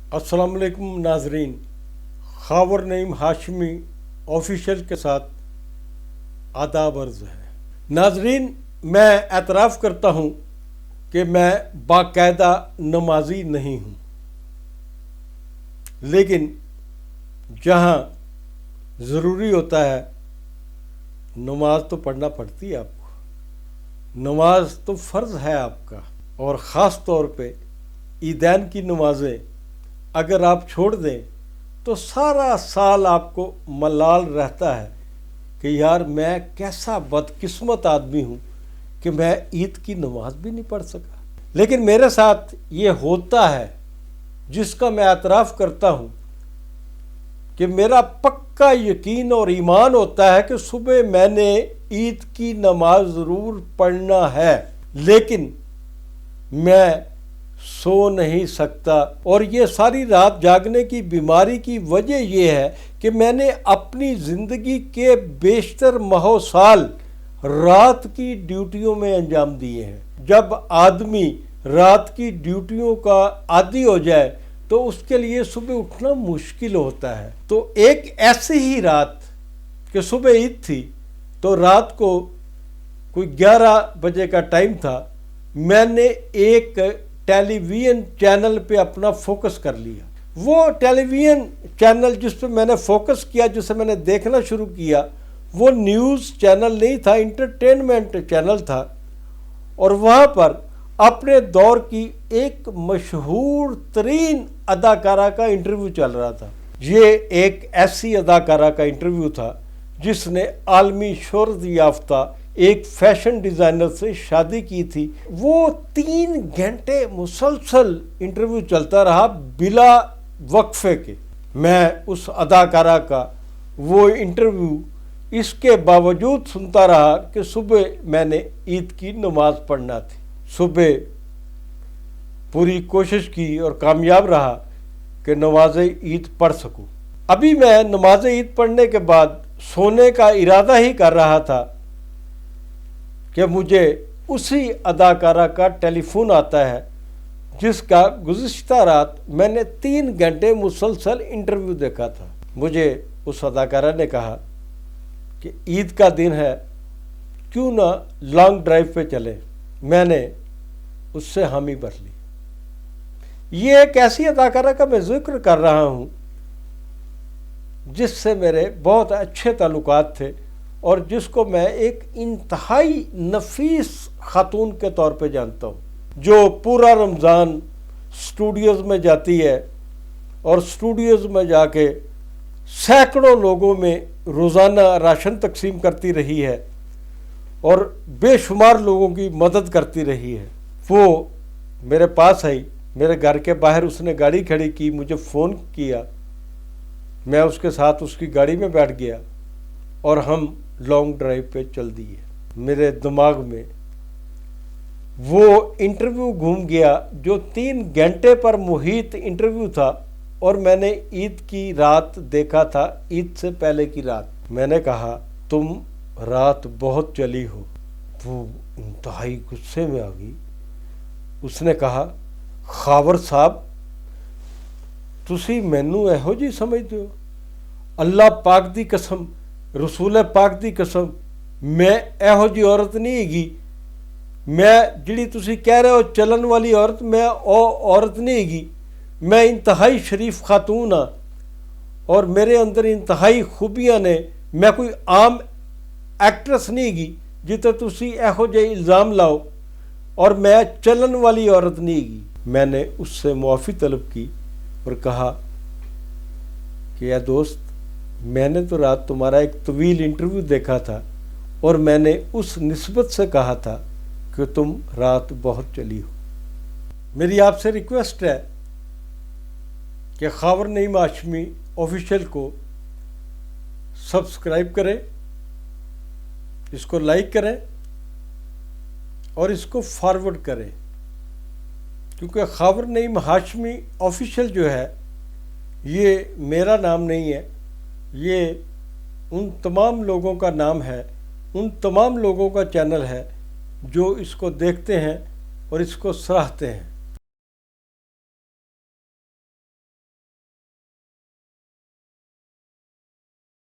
السلام علیکم ناظرین، خاور نعیم ہاشمی آفیشیل کے ساتھ آداب عرض ہے۔ ناظرین، میں اعتراف کرتا ہوں کہ میں باقاعدہ نمازی نہیں ہوں، لیکن جہاں ضروری ہوتا ہے نماز تو پڑھنا پڑتی ہے آپ کو۔ نماز تو فرض ہے آپ کا، اور خاص طور پہ عیدین کی نمازیں اگر آپ چھوڑ دیں تو سارا سال آپ کو ملال رہتا ہے کہ یار میں کیسا بدقسمت آدمی ہوں کہ میں عید کی نماز بھی نہیں پڑھ سکا۔ لیکن میرے ساتھ یہ ہوتا ہے، جس کا میں اعتراف کرتا ہوں کہ میرا پکا یقین اور ایمان ہوتا ہے کہ صبح میں نے عید کی نماز ضرور پڑھنا ہے، لیکن میں سو نہیں سکتا۔ اور یہ ساری رات جاگنے کی بیماری کی وجہ یہ ہے کہ میں نے اپنی زندگی کے بیشتر ماہ و سال رات کی ڈیوٹیوں میں انجام دیے ہیں۔ جب آدمی رات کی ڈیوٹیوں کا عادی ہو جائے تو اس کے لیے صبح اٹھنا مشکل ہوتا ہے۔ تو ایک ایسی ہی رات کہ صبح عید تھی تو رات کو کوئی 11 بجے کا ٹائم تھا، میں نے ایک ٹیلی ویژن چینل پہ اپنا فوکس کر لیا۔ وہ ٹیلی ویژن چینل جس پہ میں نے فوکس کیا، جسے میں نے دیکھنا شروع کیا، وہ نیوز چینل نہیں تھا، انٹرٹینمنٹ چینل تھا، اور وہاں پر اپنے دور کی ایک مشہور ترین اداکارہ کا انٹرویو چل رہا تھا۔ یہ ایک ایسی اداکارہ کا انٹرویو تھا جس نے عالمی شہرت یافتہ ایک فیشن ڈیزائنر سے شادی کی تھی۔ وہ 3 گھنٹے مسلسل انٹرویو چلتا رہا بلا وقفے کے۔ میں اس اداکارہ کا وہ انٹرویو اس کے باوجود سنتا رہا کہ صبح میں نے عید کی نماز پڑھنا تھی۔ صبح پوری کوشش کی اور کامیاب رہا کہ نماز عید پڑھ سکوں۔ ابھی میں نماز عید پڑھنے کے بعد سونے کا ارادہ ہی کر رہا تھا کہ مجھے اسی اداکارہ کا ٹیلی فون آتا ہے جس کا گزشتہ رات میں نے 3 گھنٹے مسلسل انٹرویو دیکھا تھا۔ مجھے اس اداکارہ نے کہا کہ عید کا دن ہے، کیوں نہ لانگ ڈرائیو پہ چلیں۔ میں نے اس سے حامی بھر لی۔ یہ ایک ایسی اداکارہ کا میں ذکر کر رہا ہوں جس سے میرے بہت اچھے تعلقات تھے، اور جس کو میں ایک انتہائی نفیس خاتون کے طور پہ جانتا ہوں، جو پورا رمضان سٹوڈیوز میں جاتی ہے اور سٹوڈیوز میں جا کے سینکڑوں لوگوں میں روزانہ راشن تقسیم کرتی رہی ہے اور بے شمار لوگوں کی مدد کرتی رہی ہے۔ وہ میرے پاس آئی، میرے گھر کے باہر اس نے گاڑی کھڑی کی، مجھے فون کیا، میں اس کے ساتھ اس کی گاڑی میں بیٹھ گیا اور ہم لانگ ڈرائیو پہ چل دیے۔ میرے دماغ میں وہ انٹرویو گھوم گیا جو 3 گھنٹے پر محیط انٹرویو تھا، اور میں نے عید کی رات دیکھا تھا، عید سے پہلے کی رات۔ میں نے کہا تم رات بہت چلی ہو۔ وہ انتہائی غصے میں آ گئی۔ اس نے کہا خاور صاحب تسی مینوں ایہو جی سمجھتے ہو؟ اللہ پاک دی قسم، رسول پاک دی قسم، میں ایہو جی عورت نہیں ہیگی۔ میں جڑی تسی کہہ رہے ہو چلن والی عورت، میں او عورت نہیں ہیگی۔ میں انتہائی شریف خاتون ہاں اور میرے اندر انتہائی خوبیاں نے۔ میں کوئی عام ایکٹریس نہیں ہیگی جتے تسی ایہو جے الزام لاؤ، اور میں چلن والی عورت نہیں ہیگی۔ میں نے اس سے معافی طلب کی اور کہا کہ اے دوست، میں نے تو رات تمہارا ایک طویل انٹرویو دیکھا تھا، اور میں نے اس نسبت سے کہا تھا کہ تم رات بہت چلی ہو۔ میری آپ سے ریکویسٹ ہے کہ خاور نعیم ہاشمی آفیشیل کو سبسکرائب کریں، اس کو لائک کریں اور اس کو فارورڈ کریں، کیونکہ خاور نعیم ہاشمی آفیشیل جو ہے یہ میرا نام نہیں ہے، یہ ان تمام لوگوں کا نام ہے، ان تمام لوگوں کا چینل ہے جو اس کو دیکھتے ہیں اور اس کو سراہتے ہیں۔